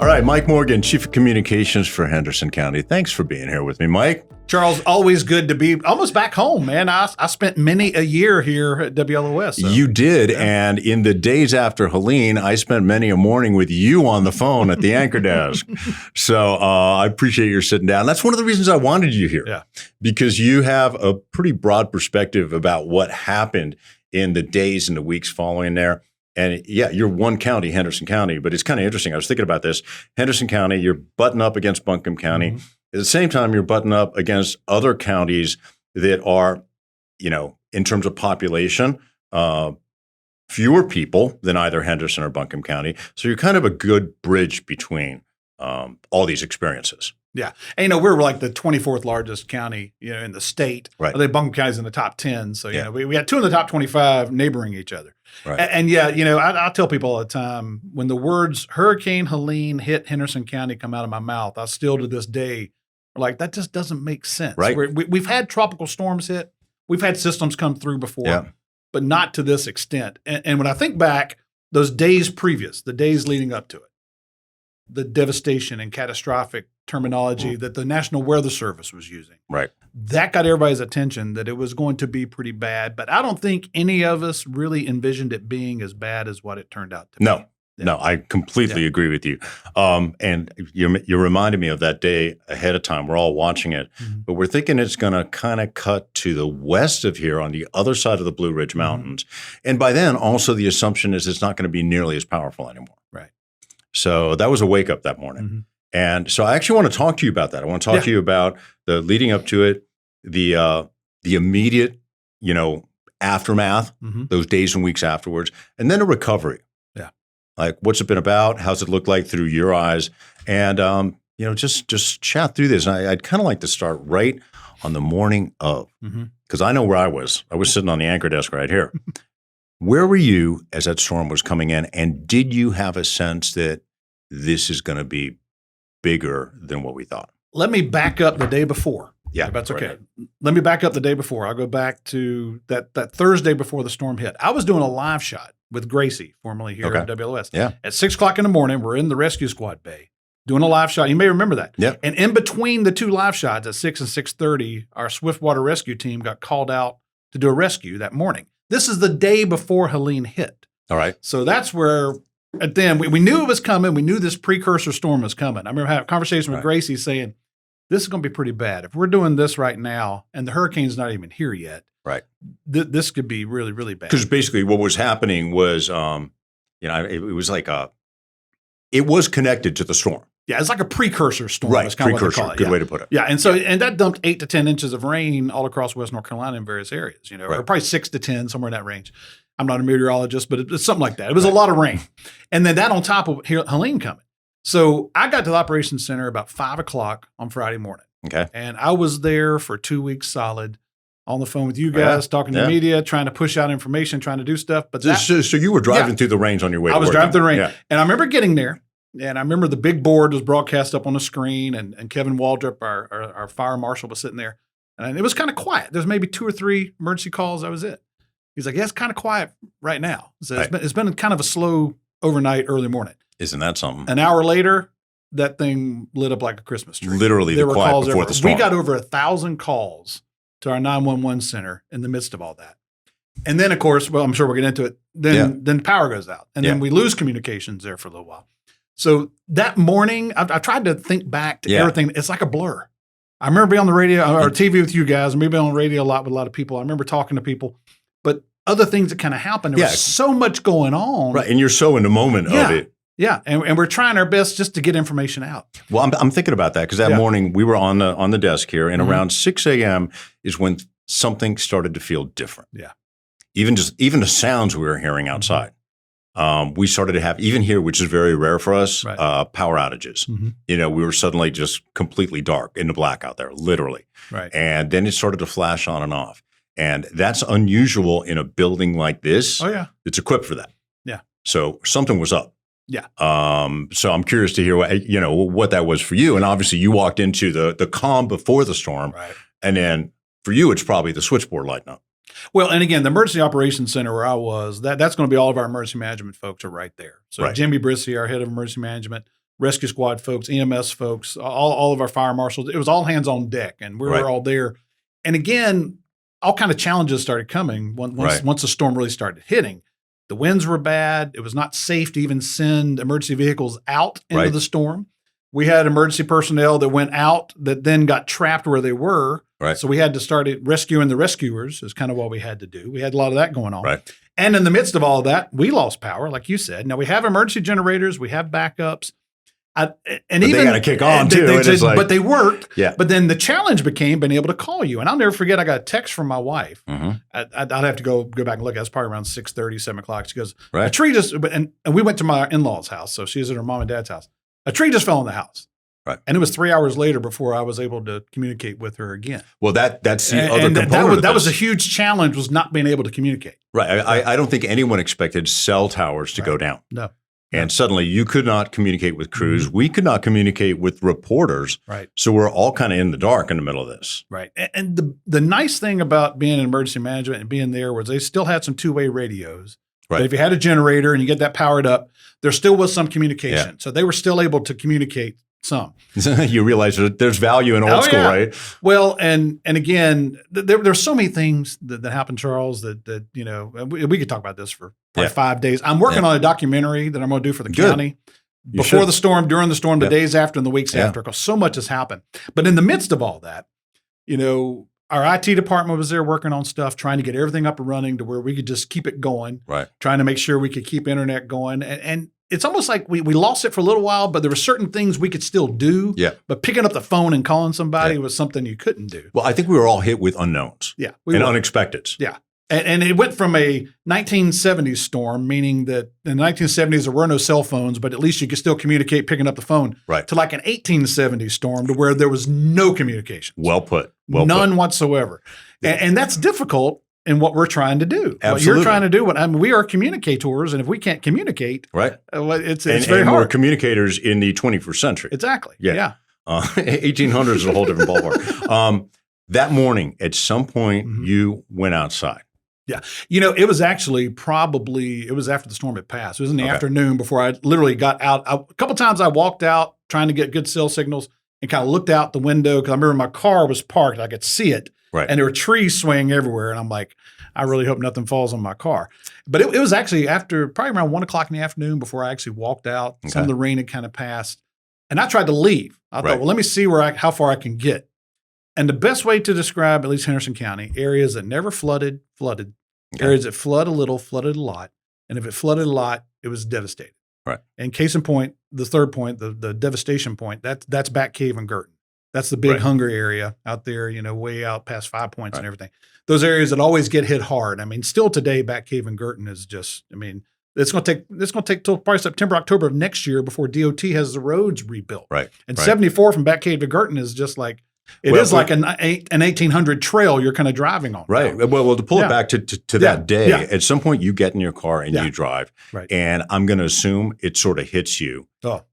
All right, Mike Morgan, Chief of Communications for Henderson County. Thanks for being here with me, Mike. Charles, always good to be almost back home, man. I spent many a year here at WLOS. So. You did, and in the days after Helene, I spent many a morning with you on the phone at the anchor desk. So I appreciate your sitting down. That's one of the reasons I wanted you here, because you have a pretty broad perspective about what happened in the days and the weeks following there. And yeah, you're one county, Henderson County, but it's kind of interesting. I was thinking about this. Henderson County, you're butting up against Buncombe County. Mm-hmm. At the same time, you're butting up against other counties that are, in terms of population, fewer people than either Henderson or Buncombe County. So you're kind of a good bridge between all these experiences. Yeah. And, we're like the 24th largest county, in the state. Right. I think Buncombe County's in the top 10. So, we had two in the top 25 neighboring each other. Right. And I tell people all the time, when the words Hurricane Helene hit Henderson County come out of my mouth, I still to this day, like, that just doesn't make sense. Right. We've had tropical storms hit. We've had systems come through before, but not to this extent. And when I think back, those days previous, the days leading up to it, the devastation and catastrophic terminology that the National Weather Service was using. Right. That got everybody's attention that it was going to be pretty bad. But I don't think any of us really envisioned it being as bad as what it turned out to be. No, I completely agree with you. And you reminded me of that day ahead of time. We're all watching it, but we're thinking it's going to kind of cut to the west of here on the other side of the Blue Ridge Mountains. And by then, also the assumption is it's not going to be nearly as powerful anymore. Right. So that was a wake up that morning. And so I actually want to talk to you about that. I want to talk to you about the leading up to it, the immediate, aftermath, those days and weeks afterwards, and then a recovery. Yeah. Like, what's it been about? How's it look like through your eyes? And, just chat through this. And I'd kind of like to start right on the morning of, because I know where I was. I was sitting on the anchor desk right here. Where were you as that storm was coming in? And did you have a sense that this is going to be bigger than what we thought? Let me back up the day before. Yeah, if that's okay. Right. Let me back up the day before. I'll go back to that Thursday before the storm hit. I was doing a live shot with Gracie, formerly here at WLOS. Yeah. At 6 o'clock in the morning, we're in the rescue squad bay doing a live shot. You may remember that. Yeah. And in between the two live shots at 6 and 6:30, our Swiftwater rescue team got called out to do a rescue that morning. This is the day before Helene hit. All right. So that's where, then we knew it was coming. We knew this precursor storm was coming. I remember having a conversation with Gracie saying, this is going to be pretty bad. If we're doing this right now and the hurricane's not even here yet, right? This could be really, really bad. Because basically what was happening was, it was like it was connected to the storm. Yeah, it's like a precursor storm. Right, That's kind precursor. Of what they call it. Good way to put it. Yeah, and so and that dumped 8 to 10 inches of rain all across West North Carolina in various areas, or probably 6 to 10, somewhere in that range. I'm not a meteorologist, but it's something like that. It was a lot of rain. And then that on top of Helene coming. So I got to the operations center about 5 o'clock on Friday morning. Okay. And I was there for 2 weeks solid on the phone with you guys, talking to media, trying to push out information, trying to do stuff. But so you were driving through the range on your way to work. I was driving through the range. Yeah. And I remember getting there. And I remember the big board was broadcast up on the screen, and Kevin Waldrop, our fire marshal, was sitting there. And it was kind of quiet. There's maybe 2 or 3 emergency calls. That was it. He's like, yeah, it's kind of quiet right now. So it's been kind of a slow overnight, early morning. Isn't that something? An hour later, that thing lit up like a Christmas tree. Literally, the quiet before the storm. We got over 1,000 calls to our 911 center in the midst of all that. And then, of course, well, I'm sure we'll get into it. Then power goes out. And then we lose communications there for a little while. So that morning, I tried to think back to everything. It's like a blur. I remember being on the radio or TV with you guys, and maybe on the radio a lot with a lot of people. I remember talking to people, but other things that kind of happened. There was so much going on. Right, and you're so in the moment of it. Yeah, and we're trying our best just to get information out. Well, I'm thinking about that because that morning we were on the desk here, and around 6 a.m. is when something started to feel different. Yeah, even the sounds we were hearing outside. We started to have, even here, which is very rare for us, power outages. We were suddenly just completely dark in the black out there, literally. Right. And then it started to flash on and off. And that's unusual in a building like this. Oh, yeah. It's equipped for that. Yeah. So something was up. Yeah. So I'm curious to hear what that was for you. And obviously you walked into the calm before the storm. Right. And then for you, it's probably the switchboard lighting up. Well, and again, the Emergency Operations Center where I was, that's going to be all of our emergency management folks are right there. So Jimmy Brissy, our head of emergency management, rescue squad folks, EMS folks, all of our fire marshals. It was all hands on deck, and we were all there. And again, all kind of challenges started coming once the storm really started hitting. The winds were bad. It was not safe to even send emergency vehicles out into the storm. We had emergency personnel that went out that then got trapped where they were. Right. So we had to start rescuing the rescuers is kind of what we had to do. We had a lot of that going on. Right. And in the midst of all of that, we lost power, like you said. Now we have emergency generators. We have backups. But they got to kick on too. But they worked. Yeah. But then the challenge became being able to call you. And I'll never forget, I got a text from my wife. Mm-hmm. I'd have to go back and look. It was probably around 6:30, 7 o'clock. She goes, right. A tree just, and we went to my in-laws' house. So she was at her mom and dad's house. A tree just fell in the house. Right. And it was 3 hours later before I was able to communicate with her again. Well, that's the other component. That was a huge challenge, was not being able to communicate. Right. I don't think anyone expected cell towers to go down. No. And suddenly you could not communicate with crews. We could not communicate with reporters. Right. So we're all kind of in the dark in the middle of this. Right. And the nice thing about being in emergency management and being there was they still had some two-way radios. Right. But if you had a generator and you get that powered up, there still was some communication. Yeah. So they were still able to communicate some. You realize that there's value in old school, right? Well, and again, there's so many things that happen, Charles, that you know, we could talk about this for probably 5 days. I'm working on a documentary that I'm going to do for the county before the storm, during the storm, the days after, and the weeks after, because so much has happened. But in the midst of all that, you know, our IT department was there working on stuff, trying to get everything up and running to where we could just keep it going, trying to make sure we could keep internet going. And it's almost like we lost it for a little while, but there were certain things we could still do. Yeah. But picking up the phone and calling somebody was something you couldn't do. Well, I think we were all hit with unknowns. Yeah. And unexpecteds. Yeah. And it went from a 1970s storm, meaning that in the 1970s there were no cell phones, but at least you could still communicate picking up the phone, to like an 1870s storm to where there was no communication. Well put. None whatsoever. And that's difficult in what we're trying to do. Absolutely. What you're trying to do, we are communicators, and if we can't communicate, it's very hard. We're communicators in the 21st century. Exactly. 1800s is a whole different ballpark. That morning, at some point, you went outside. Yeah. You know, it was actually it was after the storm had passed. It was in the afternoon before I literally got out. A couple times I walked out trying to get good cell signals and kind of looked out the window because I remember my car was parked. I could see it. Right. And there were trees swaying everywhere. And I'm like, I really hope nothing falls on my car. But it was actually after probably around 1 o'clock in the afternoon before I actually walked out. Okay. Some of the rain had kind of passed. And I tried to leave. I thought, well, let me see how far I can get. And the best way to describe, at least Henderson County, areas that never flooded. Okay. Areas that flood a little, flooded a lot. And if it flooded a lot, it was devastated. Right. And case in point, the third point, the devastation point, that's Back Cave and Girton. That's the big hunger area out there, you know, way out past 5 Points and everything. Those areas that always get hit hard. I mean, still today, Back Cave and Girton is just, it's going to take till probably September, October of next year before DOT has the roads rebuilt. Right. And 74 from Back Cave to Girton is just like, It is like an 1800 trail you're kind of driving on. Right. Now. Well, to pull it back to that day, at some point you get in your car and you drive. Right. And I'm going to assume it sort of hits you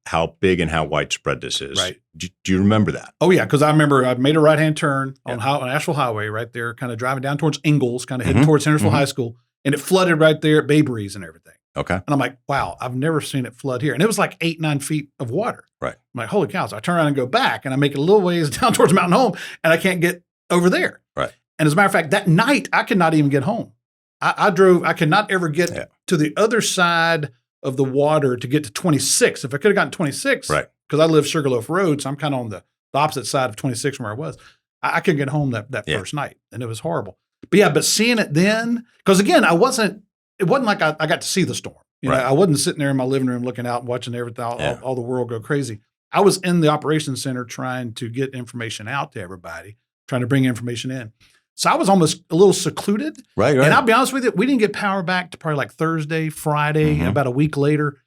how big and how widespread this is. Right. Do you remember that? Oh, yeah. Because I remember I made a right-hand turn on Asheville Highway right there, kind of driving down towards Ingalls, kind of heading towards Hendersonville High School. And it flooded right there at Bayberry's and everything. Okay. And I'm like, wow, I've never seen it flood here. And it was like 8-9 feet of water. Right. I'm like, holy cow. So I turn around and go back and I make it a little ways down towards Mountain Home and I can't get over there. Right. And as a matter of fact, that night I could not even get home. I could not ever get to the other side of the water to get to 26. If I could have gotten 26, because I live Sugarloaf Road, so I'm kind of on the opposite side of 26 from where I was, I couldn't get home that first night. And it was horrible. But seeing it then, because again, it wasn't like I got to see the storm. You know, I wasn't sitting there in my living room looking out and watching everything, all the world go crazy. I was in the operations center trying to get information out to everybody, trying to bring information in. So I was almost a little secluded. Right. And I'll be honest with you, we didn't get power back to probably like Thursday, Friday, about a week later.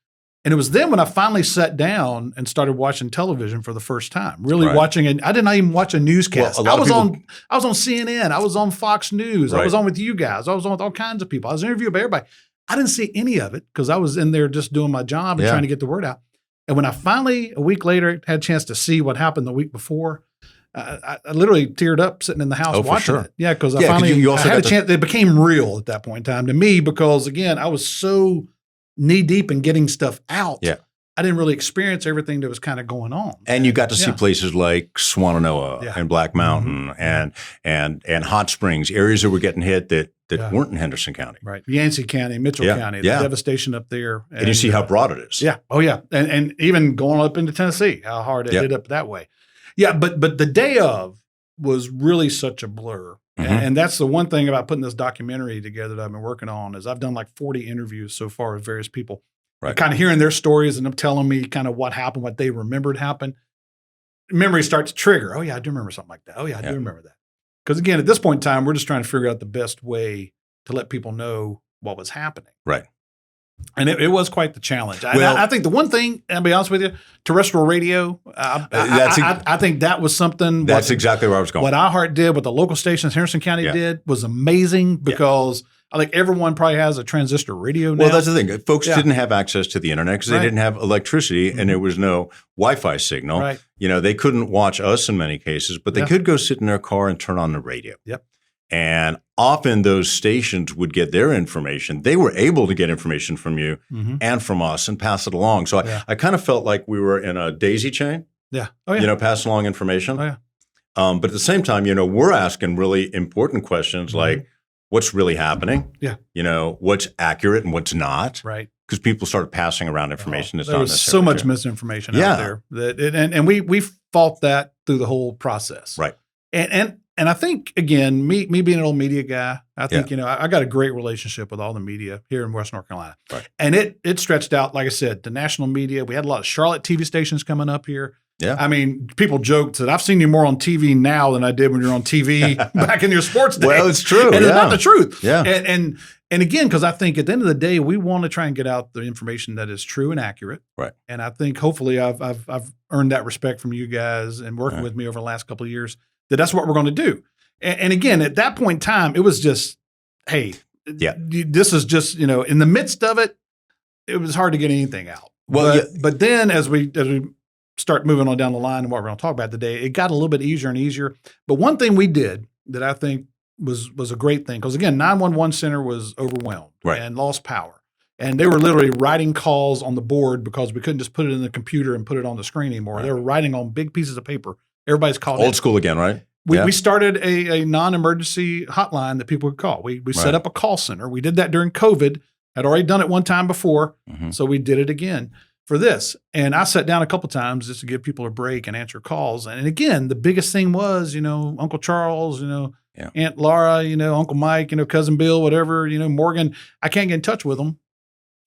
And it was then when I finally sat down and started watching television for the first time, really watching it. I did not even watch a newscast. Well, I was on CNN. I was on Fox News. I was on with you guys. I was on with all kinds of people. I was interviewing everybody. I didn't see any of it because I was in there just doing my job and trying to get the word out. And when I finally, a week later, had a chance to see what happened the week before, I literally teared up sitting in the house watching it. Yeah, because I finally I had a chance. It became real at that point in time to me because, again, I was so knee deep in getting stuff out I didn't really experience everything that was kind of going on. And you got to see places like Swannanoa and Black Mountain and Hot Springs, areas that were getting hit that weren't in Henderson County. Right. Yancey County, Mitchell County, the devastation up there. And you see how broad it is. Yeah. Oh, yeah. And even going up into Tennessee, how hard it hit up that way. Yeah. But the day of was really such a blur. And that's the one thing about putting this documentary together that I've been working on is I've done like 40 interviews so far with various people. Right. Kind of hearing their stories and them telling me kind of what happened, what they remembered happened. Memory starts to trigger. Oh, yeah, I do remember something like that. Oh, yeah, I do remember that. Because, again, at this point in time, we're just trying to figure out the best way to let people know what was happening. Right. And it was quite the challenge. I think the one thing, I'll be honest with you, terrestrial radio, I think that was something. That's exactly where I was going. What iHeart did, what the local stations Henderson County did was amazing because I think everyone probably has a transistor radio now. Well, that's the thing. Folks didn't have access to the internet because they didn't have electricity and there was no Wi-Fi signal. Right. You know, they couldn't watch us in many cases, but they could go sit in their car and turn on the radio. Yep. And often those stations would get their information. They were able to get information from you and from us and pass it along. So I kind of felt like we were in a daisy chain. Yeah. Oh, yeah. You know, passing along information. Oh, yeah. But at the same time, you know, we're asking really important questions like, what's really happening? Yeah. You know, what's accurate and what's not? Right. Because people started passing around information that's there not was necessarily so much true. misinformation out there and we fought that through the whole process. Right. And I think, again, me being an old media guy, I think, you know, I got a great relationship with all the media here in West North Carolina. Right. And it stretched out, like I said, the national media. We had a lot of Charlotte TV stations coming up here. Yeah. I mean, people joked that I've seen you more on TV now than I did when you were on TV back in your sports days. Well, it's true. And it's not the truth. Yeah. And again, because I think at the end of the day, we want to try and get out the information that is true and accurate. Right. And I think hopefully I've earned that respect from you guys and working with me over the last couple of years that's what we're going to do. And again, at that point in time, it was just, hey, this is just, you know, in the midst of it, it was hard to get anything out. Well, but then as we start moving on down the line and what we're going to talk about today, it got a little bit easier and easier. But one thing we did that I think was a great thing, because again, 911 center was overwhelmed and lost power. And they were literally writing calls on the board because we couldn't just put it in the computer and put it on the screen anymore. Right. They were writing on big pieces of paper. Everybody's called old school again, right? We started a non-emergency hotline that people could call. We set up a call center. We did that during COVID. I'd already done it one time before, so we did it again for this. And I sat down a couple times just to give people a break and answer calls. And again, the biggest thing was, you know, Uncle Charles, you know, Aunt Laura, you know, Uncle Mike, you know, Cousin Bill, whatever, you know, Morgan. I can't get in touch with them.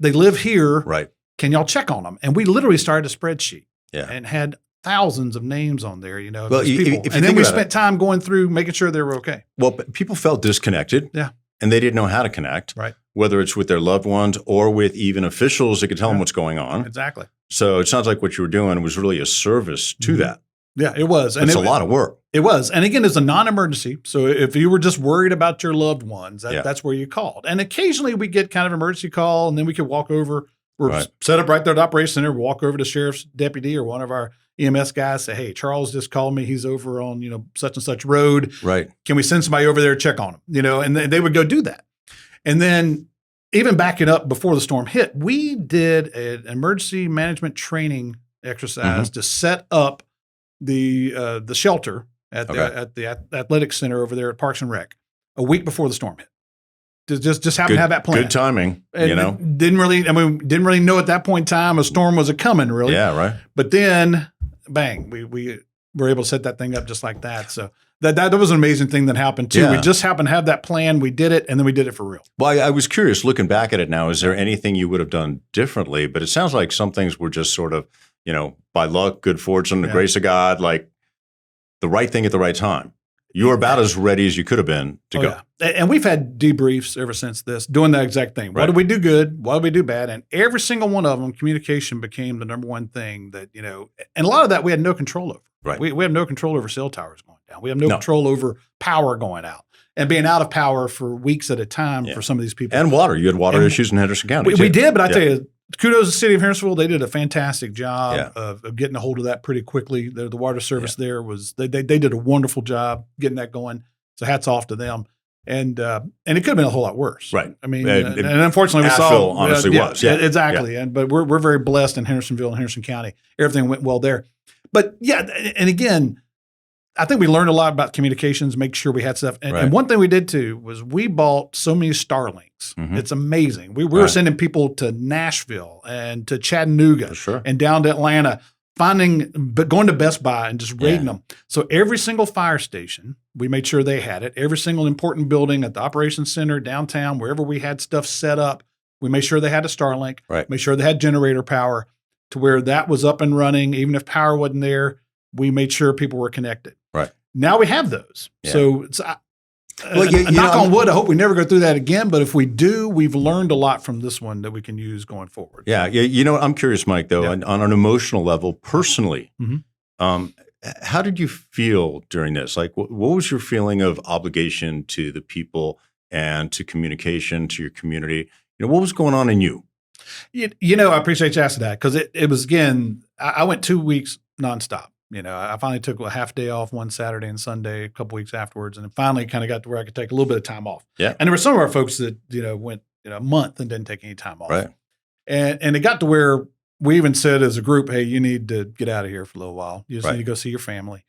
They live here. Right. Can y'all check on them? And we literally started a spreadsheet and had thousands of names on there, you know, people. And then we spent time going through making sure they were okay. Well, people felt disconnected. Yeah. And they didn't know how to connect. Right. Whether it's with their loved ones or with even officials that could tell them what's going on. Exactly. So it sounds like what you were doing was really a service to that. Yeah, it was. And it's a lot of work. It was. And again, it's a non-emergency. So if you were just worried about your loved ones, that's where you called. And occasionally we get kind of an emergency call and then we could walk over. We're set up right there at the operations center, walk over to the sheriff's deputy or one of our EMS guys, say, hey, Charles just called me. He's over on, you know, such and such road. Right. Can we send somebody over there to check on him? You know, and they would go do that. And then even backing up before the storm hit, we did an emergency management training exercise to set up the shelter at the athletic center over there at Parks and Rec a week before the storm hit. Just happened to have that plan. Good timing, and you know. Didn't really know at that point in time a storm was coming, really. Yeah, right. But then, bang, we were able to set that thing up just like that. So that was an amazing thing that happened too. We just happened to have that plan. We did it, and then we did it for real. Well, I was curious, looking back at it now, is there anything you would have done differently? But it sounds like some things were just sort of, you know, by luck, good fortune, the grace of God, like the right thing at the right time. You were about as ready as you could have been to go. Yeah. And we've had debriefs ever since this, doing that exact thing. What did we do good? What did we do bad? And every single one of them, communication became the number one thing that, you know, and a lot of that we had no control over. Right. We have no control over cell towers going down. We have no control over power going out and being out of power for weeks at a time for some of these people. And water. You had water issues in Henderson County. We did, but I tell you, kudos to the city of Hendersonville. They did a fantastic job of getting a hold of that pretty quickly. The water service there was, they did a wonderful job getting that going. So hats off to them. And it could have been a whole lot worse. Right. I mean, and unfortunately, we Asheville saw. honestly was. Yeah. Exactly. Yeah. But we're very blessed in Hendersonville and Henderson County. Everything went well there. But yeah, and again, I think we learned a lot about communications, make sure we had stuff. And one thing we did too was we bought so many Starlinks. Mm-hmm. It's amazing. We were sending people to Nashville and to Chattanooga and down to Atlanta, going to Best Buy and just raiding them. So every single fire station, we made sure they had it. Every single important building at the operations center, downtown, wherever we had stuff set up, we made sure they had a Starlink, made sure they had generator power to where that was up and running. Even if power wasn't there, we made sure people were connected. Right. Now we have those. Yeah. So it's knock on wood, I hope we never go through that again. But if we do, we've learned a lot from this one that we can use going forward. Yeah. I'm curious, Mike, though, on an emotional level, personally, how did you feel during this? Like, what was your feeling of obligation to the people and to communication, to your community? What was going on in you? I appreciate you asking that because it was, again, I went 2 weeks nonstop. I finally took a half day off one Saturday and Sunday, a couple weeks afterwards, and then finally kind of got to where I could take a little bit of time off. Yeah. And there were some of our folks that, went a month and didn't take any time off. Right. And it got to where we even said as a group, hey, you need to get out of here for a little while. You just need to go see your family.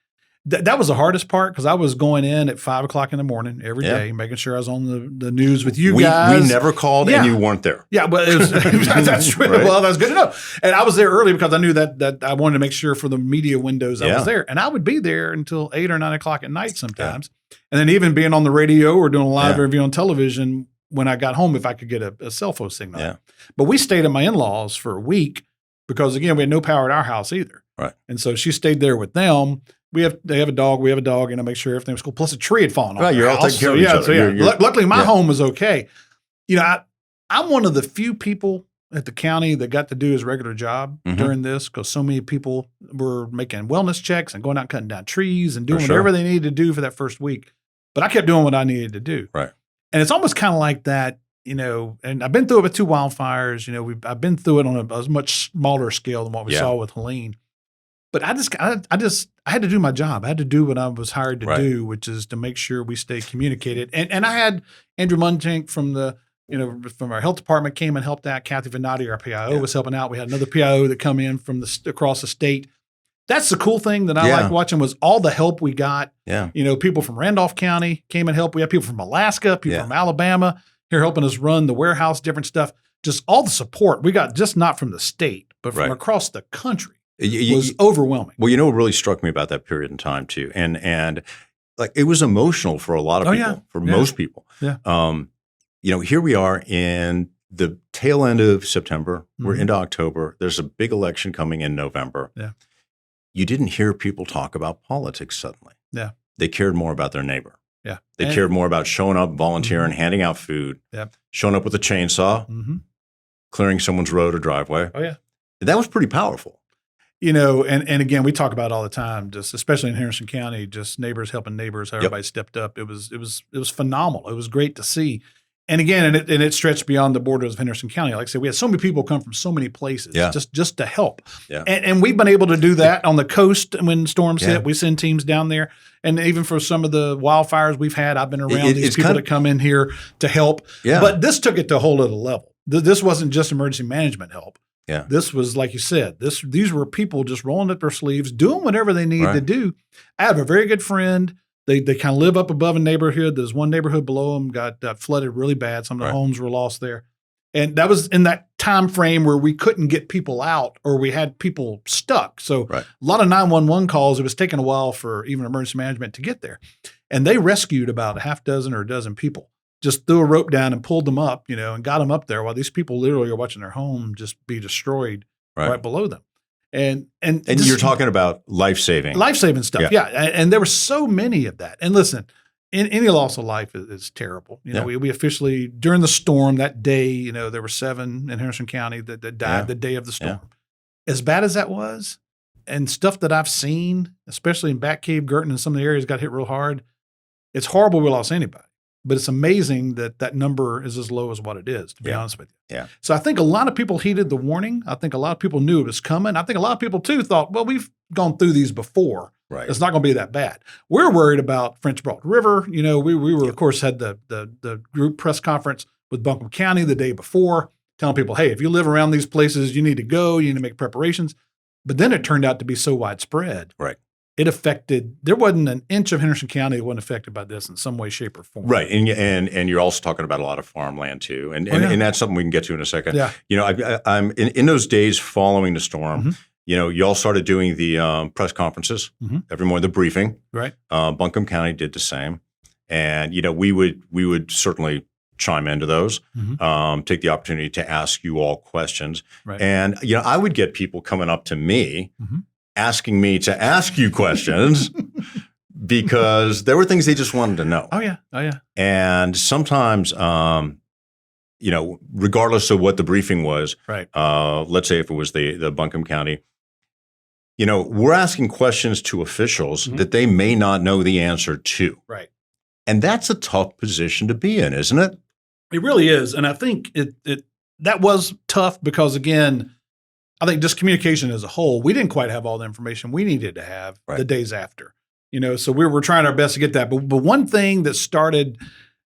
That was the hardest part because I was going in at 5 o'clock in the morning every day, making sure I was on the news with you guys. We never called and you weren't there. Yeah, but that's true. Right. Well, that's good to know. And I was there early because I knew that I wanted to make sure for the media windows I was there. And I would be there until 8 or 9 o'clock at night sometimes. Yeah. And then even being on the radio or doing a live review on television when I got home if I could get a cell phone signal. Yeah. But we stayed at my in-laws for a week because, again, we had no power at our house either. Right. And so she stayed there with them. They have a dog. We have a dog, make sure everything was cool. Plus, a tree had fallen on. Right, you're all taking care of each other. So luckily, my home was okay. I'm one of the few people at the county that got to do his regular job during this because so many people were making wellness checks and going out cutting down trees and doing whatever they needed to do for that first week. But I kept doing what I needed to do. Right. And it's almost kind of like that, and I've been through it with 2 wildfires. I've been through it on a much smaller scale than what we saw with Helene. But I had to do my job. I had to do what I was hired to do, which is to make sure we stay communicated. And I had Andrew Munchink from from our health department came and helped out. Kathy Venati, our PIO, was helping out. We had another PIO that come in from across the state. That's the cool thing that I like watching was all the help we got. Yeah. People from Randolph County came and helped. We had people from Alaska, people from Alabama here helping us run the warehouse, different stuff. Just all the support we got, just not from the state, but from across the country. Was overwhelming. Well, what really struck me about that period in time too, and like it was emotional for a lot of people, for most people. Yeah. Here we are in the tail end of September. We're into October. There's a big election coming in November. Yeah. You didn't hear people talk about politics suddenly. Yeah. They cared more about their neighbor. Yeah. They cared more about showing up, volunteering, handing out food, showing up with a chainsaw, clearing someone's road or driveway. Oh yeah. That was pretty powerful. And again, we talk about it all the time, just especially in Henderson County, just neighbors helping neighbors, how everybody stepped up. It was phenomenal. It was great to see. And again, it stretched beyond the borders of Henderson County. Like I said, we had so many people come from so many places just to help. Yeah. And we've been able to do that on the coast when storms hit. We send teams down there. And even for some of the wildfires we've had, I've been around these people that come in here to help. Yeah. But this took it to a whole other level. This wasn't just emergency management help. Yeah. This was, like you said, these were people just rolling up their sleeves, doing whatever they needed to do. I have a very good friend. They kind of live up above a neighborhood. There's one neighborhood below them got flooded really bad. Some of the homes were lost there. And that was in that time frame where we couldn't get people out or we had people stuck. So a lot of 911 calls, it was taking a while for even emergency management to get there. And they rescued about a half dozen or a dozen people. Just threw a rope down and pulled them up, and got them up there while these people literally are watching their home just be destroyed right below them. And you're talking about life-saving stuff. Yeah. And there were so many of that. And listen, any loss of life is terrible. We officially, during the storm that day, there were 7 in Henderson County that died the day of the storm. Yeah. As bad as that was, and stuff that I've seen, especially in Bat Cave, Girton, and some of the areas got hit real hard, it's horrible we lost anybody. But it's amazing that number is as low as what it is, to be honest with you. Yeah. So I think a lot of people heeded the warning. I think a lot of people knew it was coming. I think a lot of people, too, thought, well, we've gone through these before. Right. It's not going to be that bad. We're worried about French Broad River. You know, we were, of course, had the group press conference with Buncombe County the day before, telling people, hey, if you live around these places, you need to go, you need to make preparations. But then it turned out to be so widespread. Right. It affected, there wasn't an inch of Henderson County that wasn't affected by this in some way, shape, or form. Right. And you're also talking about a lot of farmland too. And that's something we can get to in a second. Yeah. You know, I'm in those days following the storm, you know, you all started doing the press conferences every morning, the briefing. Right. Buncombe County did the same. And, you know, we would certainly chime into those, take the opportunity to ask you all questions. Right. And, you know, I would get people coming up to me asking me to ask you questions because there were things they just wanted to know. Oh, yeah. And sometimes, you know, regardless of what the briefing was, right. Let's say if it was the Buncombe County, you know, we're asking questions to officials that they may not know the answer to. Right. And that's a tough position to be in, isn't it? It really is. And I think that was tough because, again, I think just communication as a whole, we didn't quite have all the information we needed to have the days after. You know, so we were trying our best to get that. But one thing that started,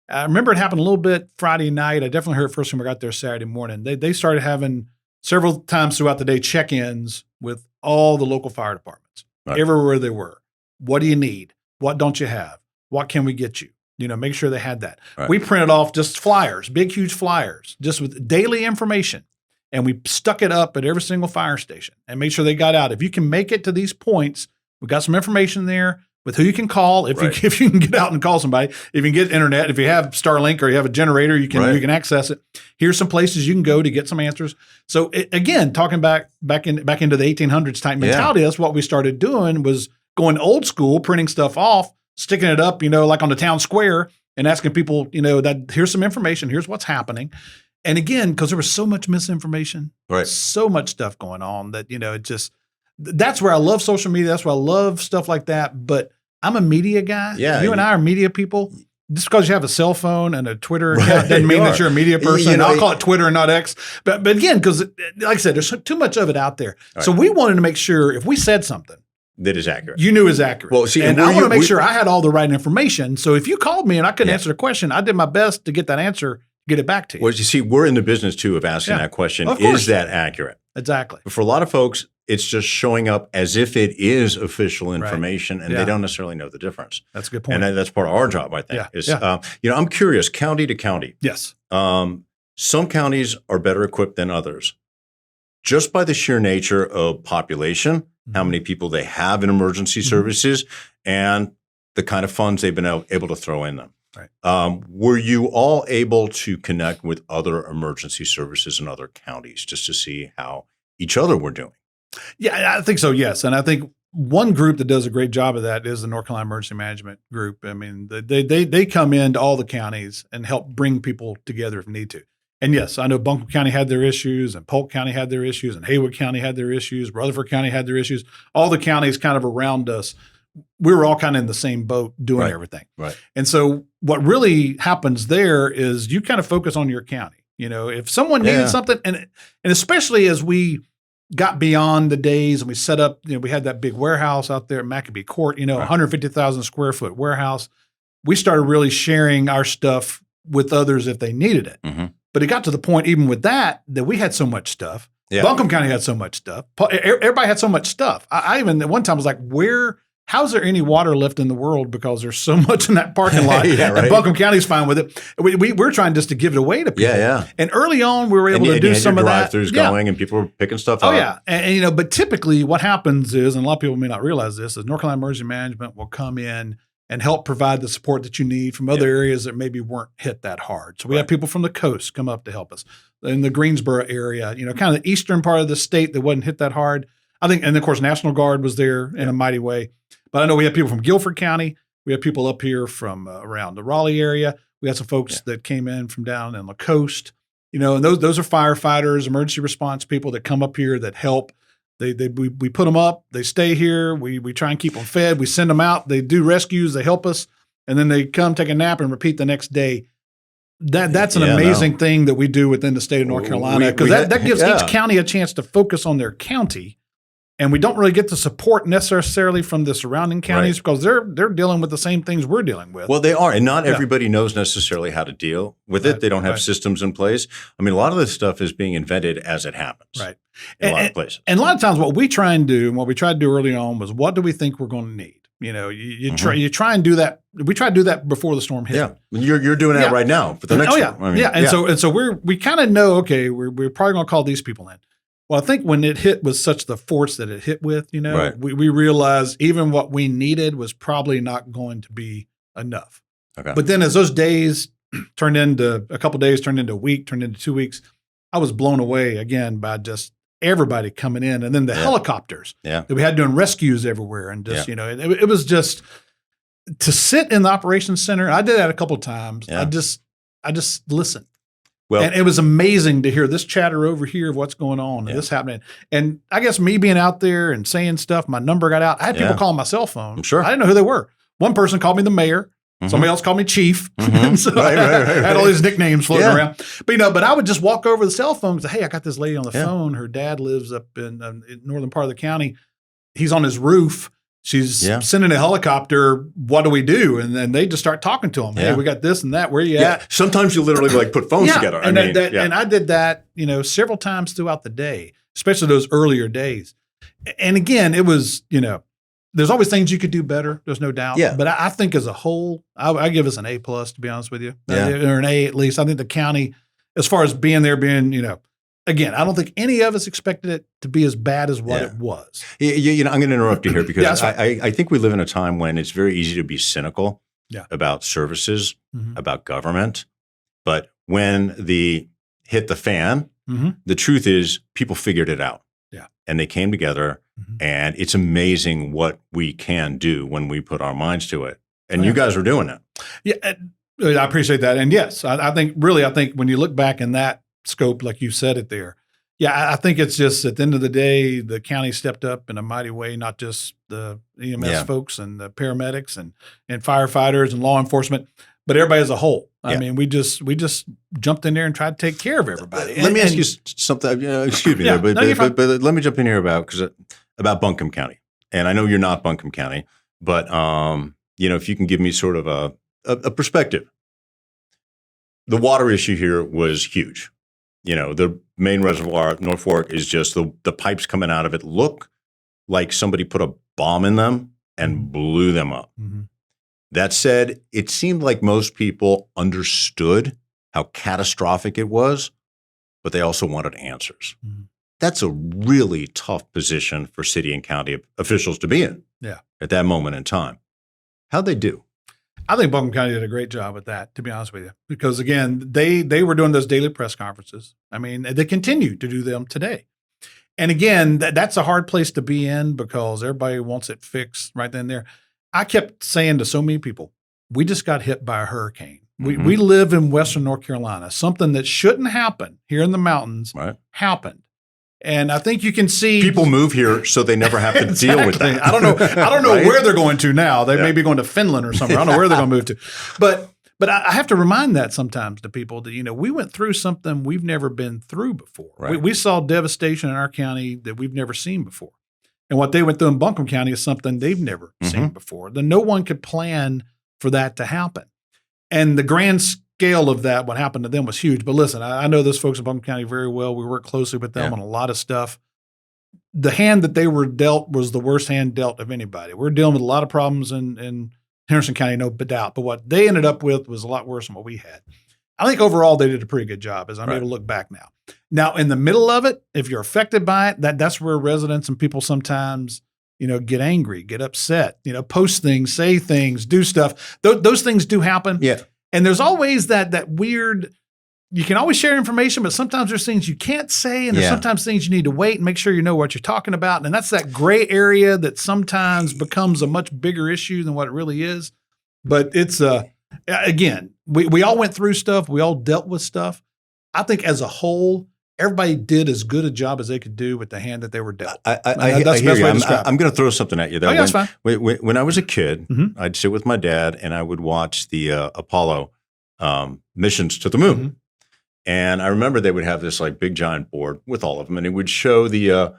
I remember it happened a little bit Friday night. I definitely heard it first when we got there Saturday morning. They started having several times throughout the day check-ins with all the local fire departments, everywhere they were. What do you need? What don't you have? What can we get you? You know, make sure they had that. Right. We printed off just flyers, big, huge flyers, just with daily information. And we stuck it up at every single fire station and made sure they got out. If you can make it to these points, we got some information there with who you can call. If you can get out and call somebody, if you can get internet, if you have Starlink or you have a generator, you can access it. Here's some places you can go to get some answers. So again, talking back into the 1800s type mentality, that's what we started doing was going old school, printing stuff off, sticking it up, you know, like on the town square and asking people, you know, that here's some information, here's what's happening. And again, because there was so much misinformation, so much stuff going on that, you know, it just, that's where I love social media. That's where I love stuff like that. But I'm a media guy. Yeah, you and I are media people. Just because you have a cell phone and a Twitter account doesn't mean that you're a media person. You know, I'll call it Twitter and not X. But again, because like I said, there's too much of it out there. So we wanted to make sure if we said something that is accurate, you knew it was accurate. Well, see, and I want to make sure I had all the right information. So if you called me and I couldn't answer the question, I did my best to get that answer, get it back to you. Well, you see, we're in the business too of asking that question. Is that accurate? Exactly. But for a lot of folks, it's just showing up as if it is official information, and they don't necessarily know the difference. That's a good point. And that's part of our job, I think. You know, I'm curious, county to county. Yes. Some counties are better equipped than others, just by the sheer nature of population, how many people they have in emergency services, and the kind of funds they've been able to throw in them. Right. Were you all able to connect with other emergency services in other counties just to see how each other were doing? Yeah, I think so, yes. And I think one group that does a great job of that is the North Carolina Emergency Management Group. I mean, they come into all the counties and help bring people together if need to. And yes, I know Buncombe County had their issues, and Polk County had their issues, and Haywood County had their issues, Rutherford County had their issues. All the counties kind of around us, we were all kind of in the same boat doing everything. Right. And so what really happens there is you kind of focus on your county. You know, if someone needed something, and especially as we got beyond the days and we set up, you know, we had that big warehouse out there at Maccabee Court, you know, 150,000 square foot warehouse. We started really sharing our stuff with others if they needed it. But it got to the point, even with that we had so much stuff. Buncombe County had so much stuff. Everybody had so much stuff. I even at one time was like, how's there any water left in the world because there's so much in that parking lot? And Buncombe County's fine with it. We're trying just to give it away to people. And early on, we were able to do some of that. Drive-throughs going, and people were picking stuff up. Oh, yeah. And, you know, but typically what happens is, and a lot of people may not realize this, is North Carolina Emergency Management will come in and help provide the support that you need from other areas that maybe weren't hit that hard. So we have people from the coast come up to help us. In the Greensboro area, you know, kind of the eastern part of the state that wasn't hit that hard. I think, and of course, National Guard was there in a mighty way. But I know we have people from Guilford County. We have people up here from around the Raleigh area. We had some folks that came in from down in the coast. You know, and those are firefighters, emergency response people that come up here that help. We put them up. They stay here. We try and keep them fed. We send them out. They do rescues. They help us, and then they come take a nap and repeat the next day. That's an amazing thing that we do within the state of North Carolina, because that gives each county a chance to focus on their county And we don't really get the support necessarily from the surrounding counties because they're dealing with the same things we're dealing with. Well, they are. And not everybody knows necessarily how to deal with it. They don't have systems in place. I mean, a lot of this stuff is being invented as it happens. Right. In a lot of places. And a lot of times what we try and do, and what we tried to do early on was, what do we think we're going to need? You know, you try and do that. We try to do that before the storm hit. Yeah. You're doing that right now for the next one. I mean, And so we kind of know, okay, we're probably going to call these people in. Well, I think when it hit with such the force that it hit with, you know, we realized even what we needed was probably not going to be enough. Okay. But then as those days turned into a couple of days, turned into a week, turned into 2 weeks, I was blown away again by just everybody coming in. And then the helicopters that we had doing rescues everywhere. And just, you know, it was just to sit in the operations center. I did that a couple of times. Yeah. I just listened. Well, and it was amazing to hear this chatter over here of what's going on and this happening. And I guess me being out there and saying stuff, my number got out. I had people calling my cell phone. Sure. I didn't know who they were. One person called me the mayor. Somebody else called me chief. So I had all these nicknames floating around. But, you know, but I would just walk over the cell phone and say, hey, I got this lady on the phone. Her dad lives up in northern part of the county. He's on his roof. She's sending a helicopter. What do we do? And then they just start talking to him. Hey, we got this and that. Where you at? Sometimes you literally like put phones together. And I did that, you know, several times throughout the day, especially those earlier days. And again, it was, you know, there's always things you could do better. There's no doubt. Yeah. But I think as a whole, I give us an A+, to be honest with you, or an A at least. I think the county, as far as being there, you know. Again, I don't think any of us expected it to be as bad as what it was. You know, I'm going to interrupt you here because I think we live in a time when it's very easy to be cynical about services, about government. But when hit the fan, the truth is people figured it out. Yeah. And they came together, and it's amazing what we can do when we put our minds to it. And you guys are doing it. Yeah, I appreciate that. And yes, I think when you look back in that scope, like you said it there. Yeah, I think it's just at the end of the day, the county stepped up in a mighty way, not just the EMS folks and the paramedics and firefighters and law enforcement, but everybody as a whole. I mean, we just jumped in there and tried to take care of everybody. Let me ask you something. Excuse me, there, but let me jump in here about Buncombe County. And I know you're not Buncombe County, but you know, if you can give me sort of a perspective. The water issue here was huge. You know, the main reservoir at North Fork is just the pipes coming out of it look like somebody put a bomb in them and blew them up. That said, it seemed like most people understood how catastrophic it was, but they also wanted answers. That's a really tough position for city and county officials to be in at that moment in time. How'd they do? I think Buncombe County did a great job with that, to be honest with you, because again, they were doing those daily press conferences. I mean, they continue to do them today. And again, that's a hard place to be in because everybody wants it fixed right then and there. I kept saying to so many people, we just got hit by a hurricane. We live in Western North Carolina. Something that shouldn't happen here in the mountains happened. And I think you can see people move here so they never have to deal with that. I don't know where they're going to now. They may be going to Finland or somewhere. I don't know where they're going to move to. But I have to remind that sometimes to people that, you know, we went through something we've never been through before. Right. We saw devastation in our county that we've never seen before. And what they went through in Buncombe County is something they've never seen before. Then no one could plan for that to happen. And the grand scale of that, what happened to them was huge. But listen, I know those folks in Buncombe County very well. We work closely with them on a lot of stuff. The hand that they were dealt was the worst hand dealt of anybody. We're dealing with a lot of problems in Henderson County, no doubt. But what they ended up with was a lot worse than what we had. I think overall they did a pretty good job as I'm able to look back now. Now, in the middle of it, if you're affected by it, that's where residents and people sometimes, you know, get angry, get upset, you know, post things, say things, do stuff. Those things do happen. Yeah. And there's always that weird, you can always share information, but sometimes there's things you can't say, and there's sometimes things you need to wait and make sure you know what you're talking about. And that's that gray area that sometimes becomes a much bigger issue than what it really is. But it's, again, we all went through stuff. We all dealt with stuff. I think as a whole, everybody did as good a job as they could do with the hand that they were dealt. That's the best way to describe it. I'm going to throw something at you. Though. That's fine. When I was a kid, I'd sit with my dad and I would watch the Apollo missions to the moon. And I remember they would have this like big giant board with all of them, and it would show the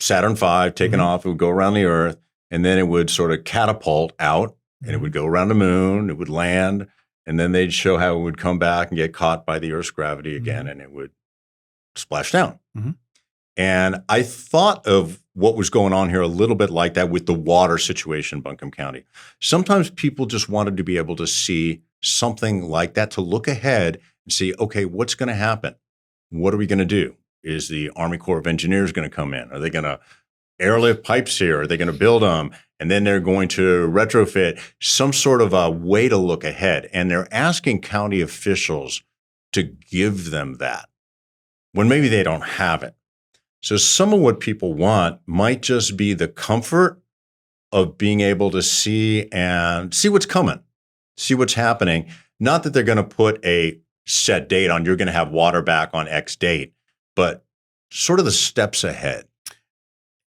Saturn V taken off. It would go around the Earth, and then it would sort of catapult out, and it would go around the moon. It would land, and then they'd show how it would come back and get caught by the Earth's gravity again, and it would splash down. And I thought of what was going on here a little bit like that with the water situation in Buncombe County. Sometimes people just wanted to be able to see something like that, to look ahead and see, okay, what's going to happen? What are we going to do? Is the Army Corps of Engineers going to come in? Are they going to airlift pipes here? Are they going to build them? And then they're going to retrofit, some sort of a way to look ahead. And they're asking county officials to give them that when maybe they don't have it. So some of what people want might just be the comfort of being able to see what's coming, see what's happening. Not that they're going to put a set date on, you're going to have water back on X date, but sort of the steps ahead.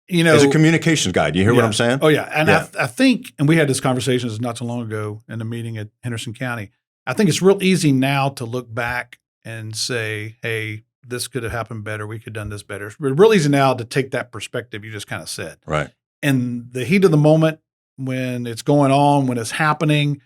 You know, as a communications guide, you hear what I'm saying? Oh, yeah. And I think, and we had this conversation not too long ago in a meeting at Henderson County, I think it's real easy now to look back and say, hey, this could have happened better. We could have done this better. It's real easy now to take that perspective you just kind of said. Right. And the heat of the moment, when it's going on, when it's happening,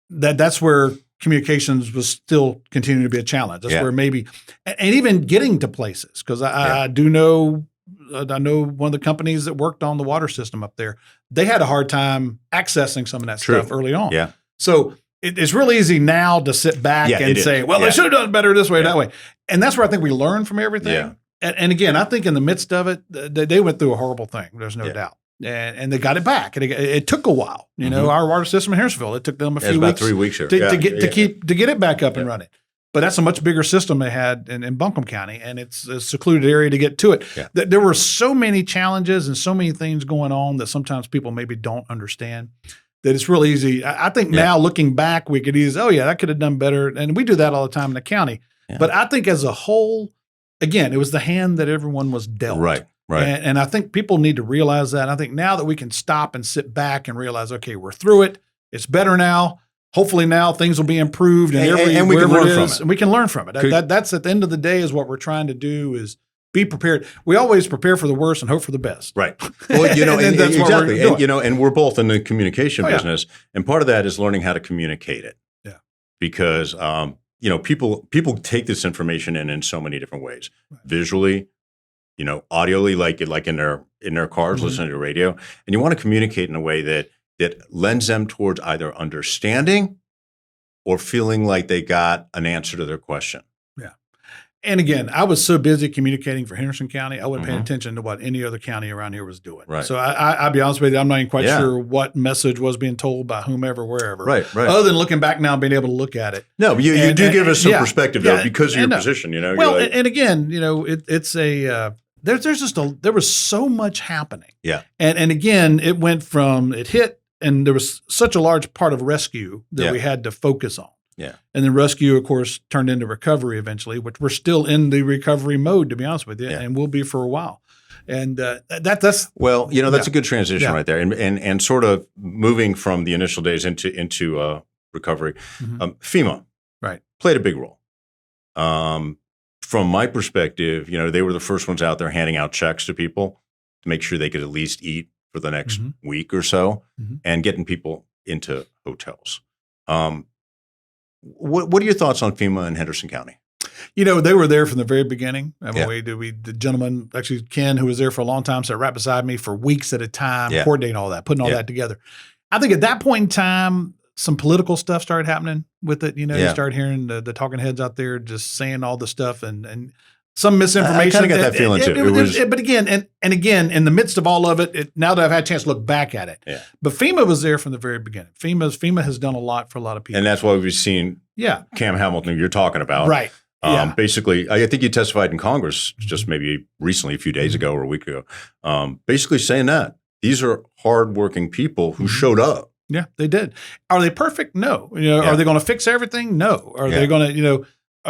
that's where communications was still continuing to be a challenge. That's where maybe, and even getting to places, because I do know, I know one of the companies that worked on the water system up there, they had a hard time accessing some of that stuff early on. Yeah. So it's really easy now to sit back and say, well, they should have done better this way or that way. And that's where I think we learn from everything. Yeah. And again, I think in the midst of it, they went through a horrible thing. There's no doubt. And they got it back. It took a while. You know, our water system in Harrisville, it took them a few weeks. About 3 weeks here. To get it back up and running. But that's a much bigger system they had in Buncombe County, and it's a secluded area to get to it. Yeah. There were so many challenges and so many things going on that sometimes people maybe don't understand, that it's real easy. I think now looking back, we could easily, that could have done better. And we do that all the time in the county. Yeah. But I think as a whole, again, it was the hand that everyone was dealt. Right. And I think people need to realize that. And I think now that we can stop and sit back and realize, okay, we're through it. It's better now. Hopefully now things will be improved and we can learn from it. And we can learn from it. That's at the end of the day is what we're trying to do, is be prepared. We always prepare for the worst and hope for the best. Right. Well, you know, and that's exactly. And, you know, and we're both in the communication business, and part of that is learning how to communicate it. Yeah. Because you know, people take this information in so many different ways. Right. Visually, you know, audioly, like in their cars, listening to radio, and you want to communicate in a way that lends them towards either understanding or feeling like they got an answer to their question. Yeah. And again, I was so busy communicating for Henderson County, I wasn't paying attention to what any other county around here was doing. Right. So I'll be honest with you, I'm not even quite sure what message was being told by whomever, wherever. Right. Other than looking back now and being able to look at it. No, but you do give us some perspective, though, because of your position, you know. Well, and again, you know, it's a there was so much happening. Yeah. And again, it went from it hit, and there was such a large part of rescue that we had to focus on. Yeah. And then rescue, of course, turned into recovery eventually, which we're still in the recovery mode, to be honest with you, and will be for a while. And that's well, you know, that's a good transition right there, and sort of moving from the initial days into recovery. FEMA played a big role. From my perspective, you know, they were the first ones out there handing out checks to people to make sure they could at least eat for the next week or so, and getting people into hotels. What are your thoughts on FEMA in Henderson County? You know, they were there from the very beginning. The gentleman, actually Ken, who was there for a long time, sat right beside me for weeks at a time, coordinating all that, putting all that together. I think at that point in time, some political stuff started happening with it. You know, you start hearing the talking heads out there just saying all the stuff and some misinformation. I kind of got that feeling too. But again, and again, in the midst of all of it, now that I've had a chance to look back at it, but FEMA was there from the very beginning. FEMA has done a lot for a lot of people. And that's why we've seen Cam Hamilton you're talking about. Right. Basically, I think you testified in Congress just maybe recently, a few days ago or a week ago, basically saying that these are hardworking people who showed up. Yeah, they did. Are they perfect? No. You know, are they going to fix everything? No. Are they going to, you know,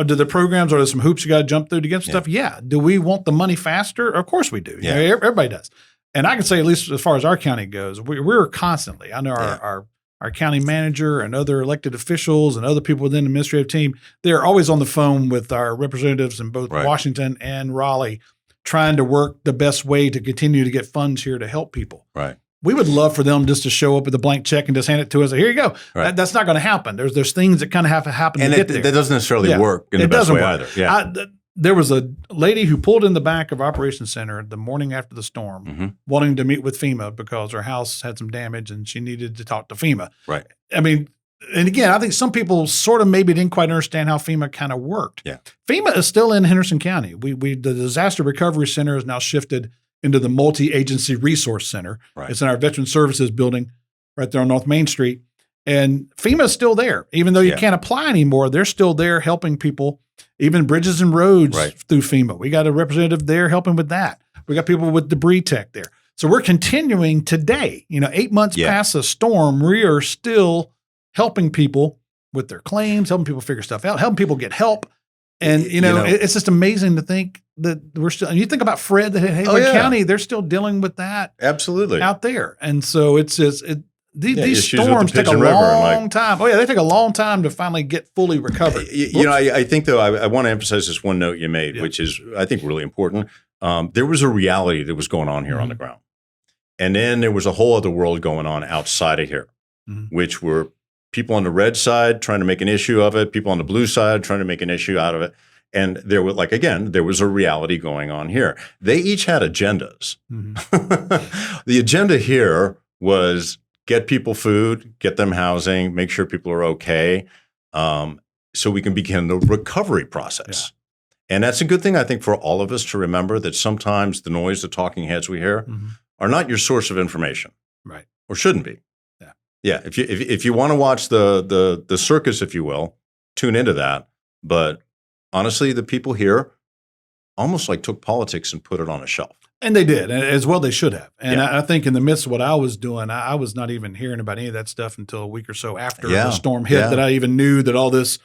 do the programs, are there some hoops you got to jump through to get stuff? Yeah. Do we want the money faster? Of course we do. Yeah. You know, everybody does. And I can say, at least as far as our county goes, we're constantly, I know our county manager and other elected officials and other people within the administrative team, they're always on the phone with our representatives in both Washington and Raleigh, trying to work the best way to continue to get funds here to help people. Right. We would love for them just to show up with a blank check and just hand it to us. Here you go. Right. That's not going to happen. There's things that kind of have to happen to get there. That doesn't necessarily work in the best way either. Yeah. There was a lady who pulled in the back of Operations Center the morning after the storm, wanting to meet with FEMA because her house had some damage and she needed to talk to FEMA. Right. I mean, and again, I think some people sort of maybe didn't quite understand how FEMA kind of worked. Yeah. FEMA is still in Henderson County. The Disaster Recovery Center is now shifted into the Multi-Agency Resource Center. Right. It's in our Veteran Services building right there on North Main Street. And FEMA is still there. Even though you can't apply anymore, they're still there helping people, even bridges and roads through FEMA. We got a representative there helping with that. We got people with debris tech there. So we're continuing today. 8 months past the storm, we are still helping people with their claims, helping people figure stuff out, helping people get help. And, it's just amazing to think that we're still, and you think about Fred that hit Helene County, they're still dealing with that absolutely out there. And so it's just, these storms take a long time. Oh yeah. They take a long time to finally get fully recovered. I think though, I want to emphasize this one note you made, which is, I think, really important. There was a reality that was going on here on the ground. And then there was a whole other world going on outside of here, which were people on the red side trying to make an issue of it, people on the blue side trying to make an issue out of it. And there was, there was a reality going on here. They each had agendas. The agenda here was get people food, get them housing, make sure people are okay, so we can begin the recovery process. And that's a good thing, I think, for all of us to remember that sometimes the noise, the talking heads we hear are not your source of information. Right. Or shouldn't be. Yeah, if you want to watch the circus, if you will, tune into that. But honestly, the people here almost took politics and put it on a shelf. And they did, and as well they should have. And I think in the midst of what I was doing, I was not even hearing about any of that stuff until a week or so after the storm hit that I even knew that all this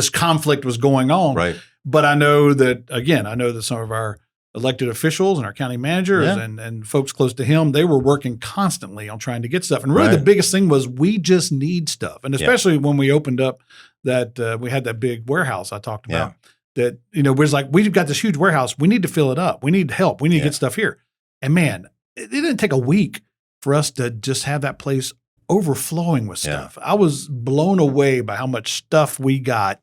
conflict was going on. Right. But I know that some of our elected officials and our county managers and folks close to him, they were working constantly on trying to get stuff. And really the biggest thing was we just need stuff. And especially when we opened up that we had that big warehouse I talked about that, was we've got this huge warehouse. We need to fill it up. We need help. We need to get stuff here. And man, it didn't take a week for us to just have that place overflowing with stuff. I was blown away by how much stuff we got.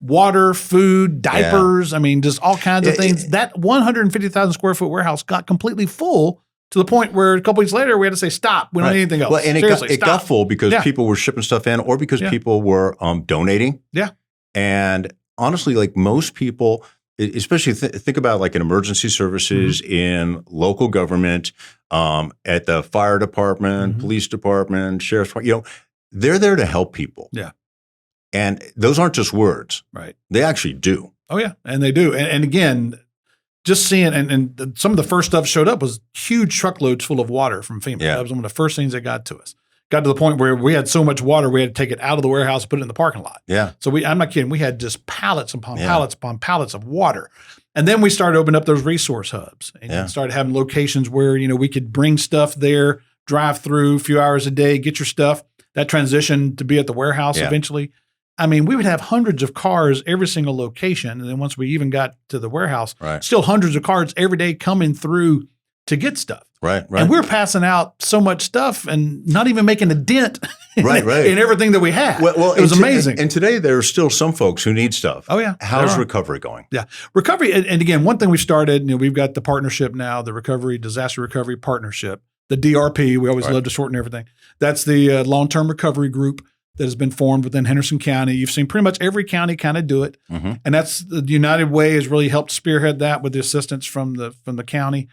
Water, food, diapers, just all kinds of things. That 150,000 square foot warehouse got completely full to the point where a couple weeks later we had to say, stop, we don't need anything else. Well, and it got full because people were shipping stuff in or because people were donating. Yeah. And honestly, most people, especially think about in emergency services, in local government, at the fire department, police department, sheriff's department, they're there to help people. Yeah. And those aren't just words. Right. They actually do. Oh, yeah. And they do. And again, just seeing, and some of the first stuff showed up was huge truckloads full of water from FEMA. Yeah. That was one of the first things that got to us. Got to the point where we had so much water, we had to take it out of the warehouse, put it in the parking lot. Yeah. So I'm not kidding. We had just pallets upon pallets upon pallets of water. And then we started opening up those resource hubs and started having locations where, we could bring stuff there, drive through a few hours a day, get your stuff. That transitioned to be at the warehouse eventually. We would have hundreds of cars every single location. And then once we even got to the warehouse, still hundreds of cars every day coming through to get stuff. Right. And we're passing out so much stuff and not even making a dent in everything that we had. Well, it was amazing. And today there are still some folks who need stuff. Oh, yeah. How's recovery going? Yeah. Recovery. And again, one thing we've started, we've got the partnership now, the Disaster Recovery Partnership, the DRP. We always love to shorten everything. That's the long-term recovery group that has been formed within Henderson County. You've seen pretty much every county kind of do it. And that's the United Way has really helped spearhead that with the assistance from the county.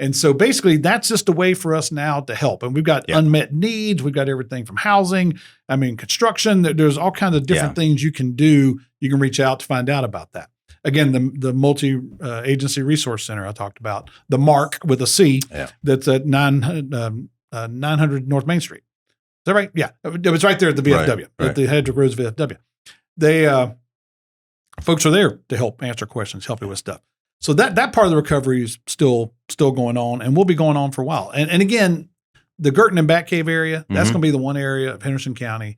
And so basically that's just a way for us now to help. And we've got unmet needs. We've got everything from housing, construction. There's all kinds of different things you can do. You can reach out to find out about that. Again, the Multi-Agency Resource Center I talked about, the MARC with a C, that's at 900 North Main Street. Is that right? Yeah. It was right there at the VFW, at the Hedrick Roads VFW. They folks are there to help answer questions, help you with stuff. So that part of the recovery is still going on and will be going on for a while. And again, the Girton and Batcave area, that's going to be the one area of Henderson County.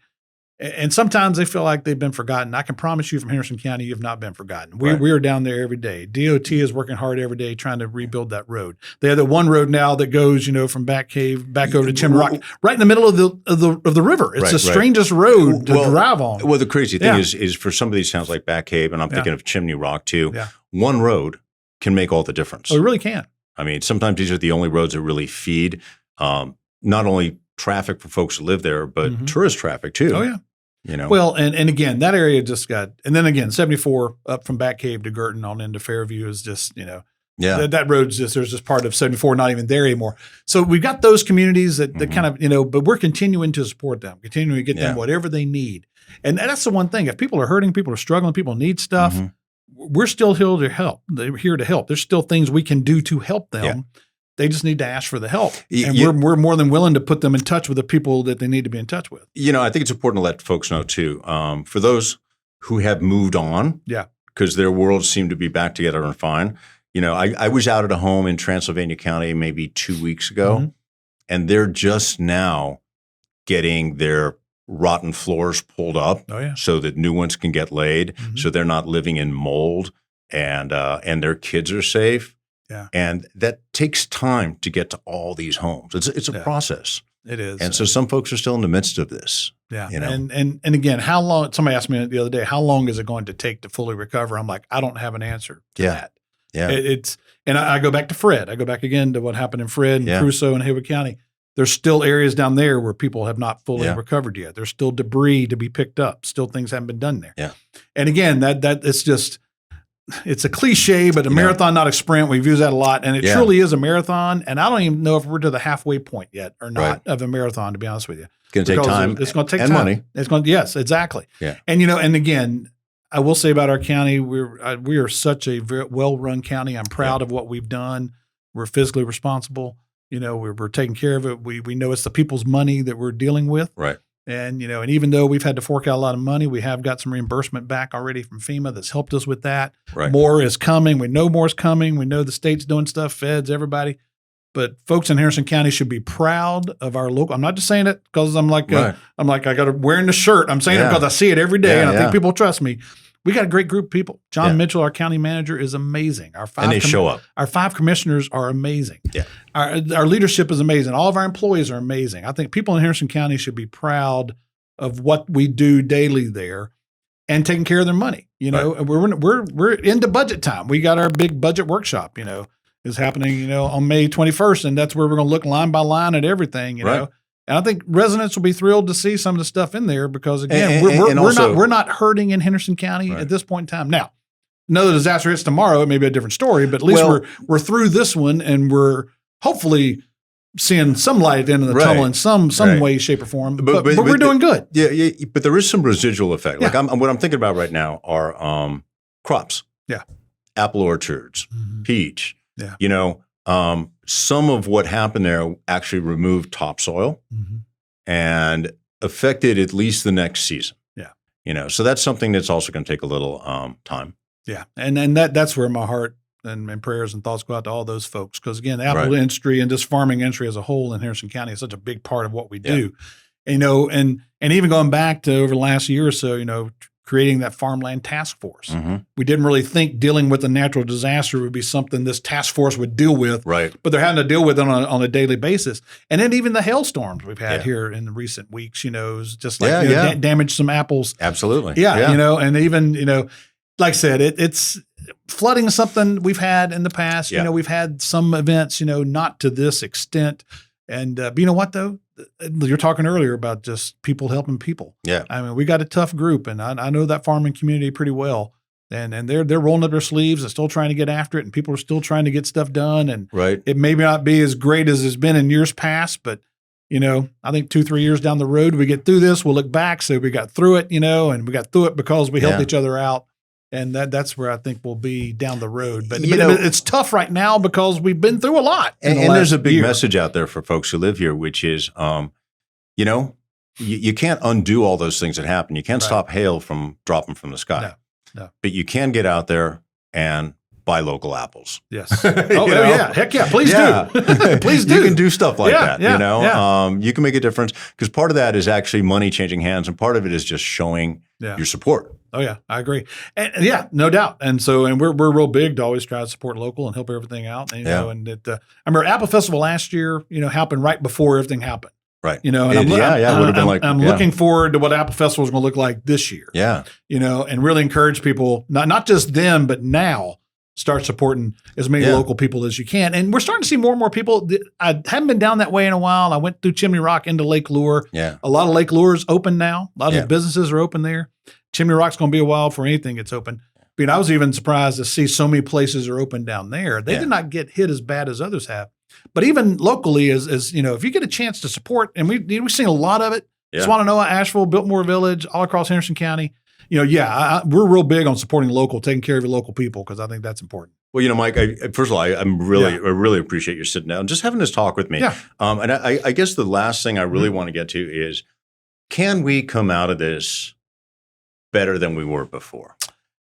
And sometimes they feel like they've been forgotten. I can promise you from Henderson County, you've not been forgotten. We are down there every day. DOT is working hard every day trying to rebuild that road. They have the one road now that goes, from Bat Cave back over to Chimney Rock, right in the middle of the river. It's the strangest road to drive on. Well, the crazy thing is for some of these towns like Bat Cave, and I'm thinking of Chimney Rock too, one road can make all the difference. Oh, it really can. I mean, sometimes these are the only roads that really feed not only traffic for folks who live there, but tourist traffic too. Oh, yeah. Well, and again, that area just got, and then again, 74 up from Bat Cave to Girton on into Fairview is just, that road's just, there's just part of 74 not even there anymore. So we've got those communities that kind of, but we're continuing to support them, continuing to get them whatever they need. And that's the one thing. If people are hurting, people are struggling, people need stuff, we're still here to help. They're here to help. There's still things we can do to help them. Yeah. They just need to ask for the help. And we're more than willing to put them in touch with the people that they need to be in touch with. I think it's important to let folks know too, for those who have moved on, because their worlds seem to be back together and fine. I was out at a home in Transylvania County maybe 2 weeks ago, and they're just now getting their rotten floors pulled up so that new ones can get laid, so they're not living in mold, and their kids are safe. Yeah. And that takes time to get to all these homes. It's a process. It is. And so some folks are still in the midst of this. Yeah. And again, how long, somebody asked me the other day, how long is it going to take to fully recover? I'm like, I don't have an answer to that. Yeah. And I go back to Fred. I go back again to what happened in Fred and Crusoe and Haywood County. There's still areas down there where people have not fully recovered yet. There's still debris to be picked up. Still things haven't been done there. Yeah. And again, that it's just, it's a cliche, but a marathon, not a sprint. We've used that a lot, and it truly is a marathon. And I don't even know if we're to the halfway point yet or not of a marathon, to be honest with you. It's going to take time. It's going to take and time. Money. It's going. Yes, exactly. Yeah. And and again, I will say about our county, we are such a very well-run county. I'm proud of what we've done. We're fiscally responsible. We're taking care of it. We know it's the people's money that we're dealing with. Right. And, and even though we've had to fork out a lot of money, we have got some reimbursement back already from FEMA that's helped us with that. Right. More is coming. We know more is coming. We know the state's doing stuff, feds, everybody. But folks in Henderson County should be proud of our local. I'm not just saying it because I'm like, I got to wearing the shirt. I'm saying it because I see it every day, and I think people trust me. We got a great group of people. John Mitchell, our county manager, is amazing. And they show up. Our 5 commissioners are amazing. Yeah. Our leadership is amazing. All of our employees are amazing. I think people in Henderson County should be proud of what we do daily there and taking care of their money. And we're into budget time. We got our big budget workshop, is happening, on May 21st, and that's where we're going to look line by line at everything, you know. And I think residents will be thrilled to see some of the stuff in there because, again, we're not hurting in Henderson County at this point in time. Now, another disaster hits tomorrow, it may be a different story, but at least we're through this one, and we're hopefully seeing some light at the end of the tunnel in some way, shape, or form. But we're doing good. Yeah, but there is some residual effect. Like what I'm thinking about right now are crops. Yeah, apple orchards, peach. Yeah, some of what happened there actually removed topsoil and affected at least the next season. Yeah. So that's something that's also going to take a little time. Yeah. And that's where my heart and prayers and thoughts go out to all those folks. Because again, the apple industry and just farming industry as a whole in Henderson County is such a big part of what we do. And even going back to over the last year or so, creating that farmland task force. We didn't really think dealing with a natural disaster would be something this task force would deal with, but they're having to deal with it on a daily basis. And then even the hailstorms we've had here in the recent weeks, is just like damaged some apples. Absolutely. And even, like I said, it's flooding is something we've had in the past. We've had some events, not to this extent. And but you know what, though? You're talking earlier about just people helping people. Yeah. I mean, we got a tough group, and I know that farming community pretty well. And they're rolling up their sleeves and still trying to get after it, and people are still trying to get stuff done. And it may not be as great as it's been in years past, but, I think 2-3 years down the road, we get through this, we'll look back, say we got through it, and we got through it because we helped each other out. And that's where I think we'll be down the road. But it's tough right now because we've been through a lot. And there's a big message out there for folks who live here, which is, you can't undo all those things that happen. You can't stop hail from dropping from the sky. No. But you can get out there and buy local apples. Yes. Yeah. Heck yeah. Please do. Please do. You can do stuff like that. Yeah, you know, yeah. You can make a difference because part of that is actually money changing hands, and part of it is just showing your support. Oh yeah, I agree. And yeah, no doubt. And so, and we're real big to always try to support local and help everything out. And, you know, and I remember Apple Festival last year, you know, happened right before everything happened. Right. You know, and I'm looking forward to what Apple Festival is going to look like this year. Yeah. You know, and really encourage people, not just then, but now, start supporting as many local people as you can. And we're starting to see more and more people. I haven't been down that way in a while. I went through Chimney Rock into Lake Lure. Yeah. A lot of Lake Lure's open now. A lot of the businesses are open there. Chimney Rock's going to be a while before anything gets open. I mean, I was even surprised to see so many places are open down there. They did not get hit as bad as others have. But even locally, as you know, if you get a chance to support, and we've seen a lot of it, Swannanoa, Asheville, Biltmore Village, all across Henderson County, you know, we're real big on supporting local, taking care of your local people, because I think that's important. Well, you know, Mike, first of all, I really appreciate you sitting down and just having this talk with me. Yeah. And I guess the last thing I really want to get to is, can we come out of this better than we were before?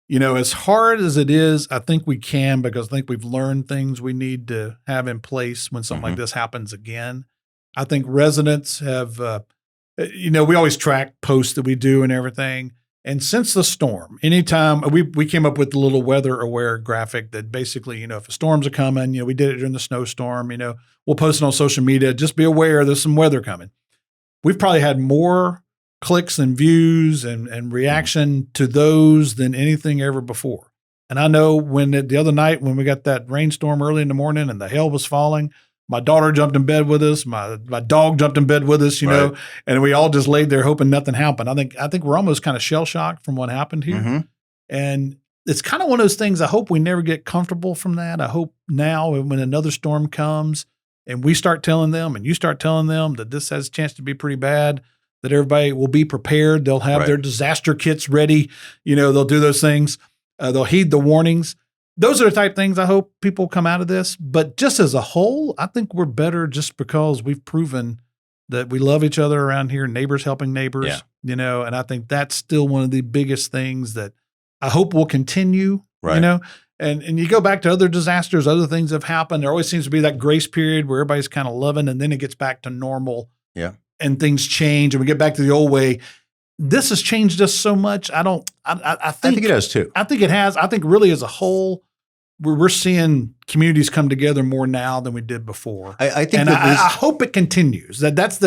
You know, as hard as it is, I think we can, because I think we've learned things we need to have in place when something like this happens again. I think residents have, you know, we always track posts that we do and everything. And since the storm, anytime we came up with the little weather aware graphic that basically, you know, if a storm's coming, you know, we did it during the snowstorm, you know, we'll post it on social media. Just be aware there's some weather coming. We've probably had more clicks and views and reaction to those than anything ever before. And I know when the other night when we got that rainstorm early in the morning and the hail was falling, my daughter jumped in bed with us. My dog jumped in bed with us, you know, and we all just laid there hoping nothing happened. I think we're almost kind of shell shocked from what happened here. And it's kind of one of those things. I hope we never get comfortable from that. I hope now when another storm comes and we start telling them and you start telling them that this has a chance to be pretty bad, that everybody will be prepared. They'll have their disaster kits ready. You know, they'll do those things. They'll heed the warnings. Those are the type of things I hope people come out of this. But just as a whole, I think we're better just because we've proven that we love each other around here, neighbors helping neighbors, you know, and I think that's still one of the biggest things that I hope will continue, you know. And you go back to other disasters, other things have happened. There always seems to be that grace period where everybody's kind of loving, and then it gets back to normal. Yeah. And things change and we get back to the old way. This has changed us so much. I think it has too. I think it has. I think really as a whole, we're seeing communities come together more now than we did before. I think, and I hope it continues. That's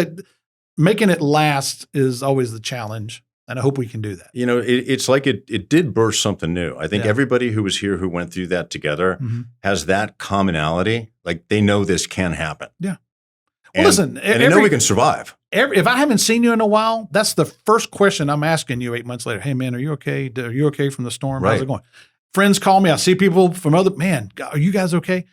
making it last is always the challenge. And I hope we can do that. You know, it's like it did burst something new. I think everybody who was here who went through that together has that commonality. Like they know this can happen. Yeah. Well, listen, and they know we can survive. If I haven't seen you in a while, that's the first question I'm asking you 8 months later. Hey, man, are you okay? Are you okay from the storm? How's it going? Friends call me. I see people from man, are you guys okay?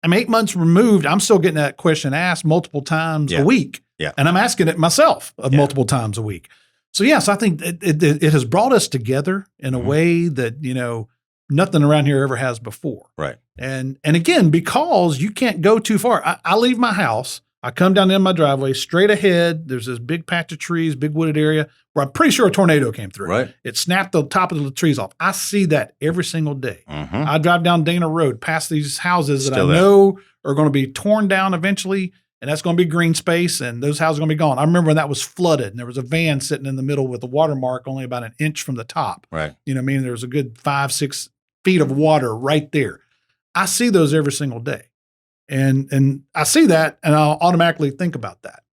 I'm 8 months removed. I'm still getting that question asked multiple times a week. Yeah. And I'm asking it myself multiple times a week. So, yes, I think it has brought us together in a way that, you know, nothing around here ever has before. Right. And again, because you can't go too far. I leave my house. I come down in my driveway, straight ahead. There's this big patch of trees, big wooded area where I'm pretty sure a tornado came through. Right. It snapped the top of the trees off. I see that every single day. I drive down Dana Road past these houses that I know are going to be torn down eventually, and that's going to be green space, and those houses are going to be gone. I remember when that was flooded, and there was a van sitting in the middle with a watermark only about an inch from the top. Right. You know, meaning there was a good 5-6 feet of water right there. I see those every single day. And I see that, and I'll automatically think about that.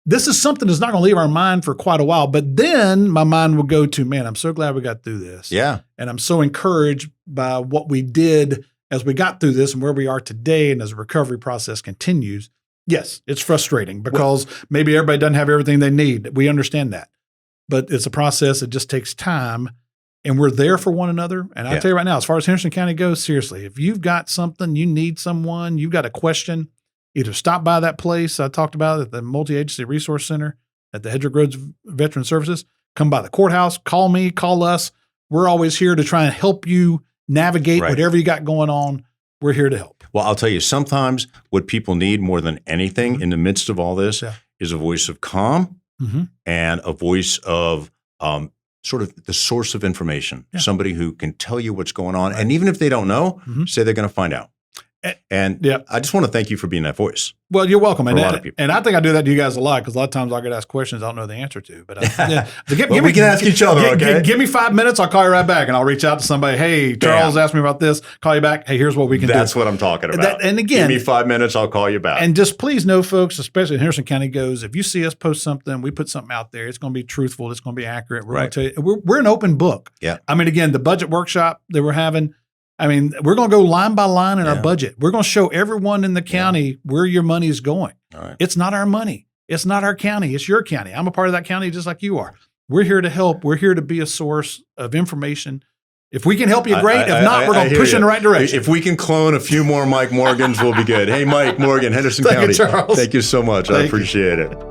This is something that's not going to leave our mind for quite a while, but then my mind will go to, man, I'm so glad we got through this. Yeah. And I'm so encouraged by what we did as we got through this and where we are today, and as the recovery process continues. Yes, it's frustrating because maybe everybody doesn't have everything they need. We understand that. But it's a process. It just takes time. And we're there for one another. And I'll tell you right now, as far as Henderson County goes, seriously, if you've got something, you need someone, you've got a question, either stop by that place I talked about at the Multi-Agency Resource Center at the Hedrick Roads Veteran Services, come by the courthouse, call me, call us. We're always here to try and help you navigate whatever you got going on. We're here to help. Well, I'll tell you, sometimes what people need more than anything in the midst of all this is a voice of calm and a voice of sort of the source of information, somebody who can tell you what's going on. And even if they don't know, say they're going to find out. And I just want to thank you for being that voice. Well, you're welcome. And I think I do that to you guys a lot because a lot of times I get asked questions I don't know the answer to. But we can ask each other, okay? Give me 5 minutes. I'll call you right back. And I'll reach out to somebody. Hey, Charles asked me about this. Call you back. Hey, here's what we can do. That's what I'm talking about. And again, give me 5 minutes. I'll call you back. And just please know, folks, especially in Henderson County goes, if you see us post something, we put something out there, it's going to be truthful. It's going to be accurate. We're going to tell you, we're an open book. Yeah. I mean, again, the budget workshop that we're having, I mean, we're going to go line by line in our budget. We're going to show everyone in the county where your money is going. All right. It's not our money. It's not our county. It's your county. I'm a part of that county just like you are. We're here to help. We're here to be a source of information. If we can help you, great. If not, we're going to push you in the right direction. If we can clone a few more Mike Morgans, we'll be good. Hey, Mike Morgan, Henderson County. You, Charles. Thank you so much. I appreciate it.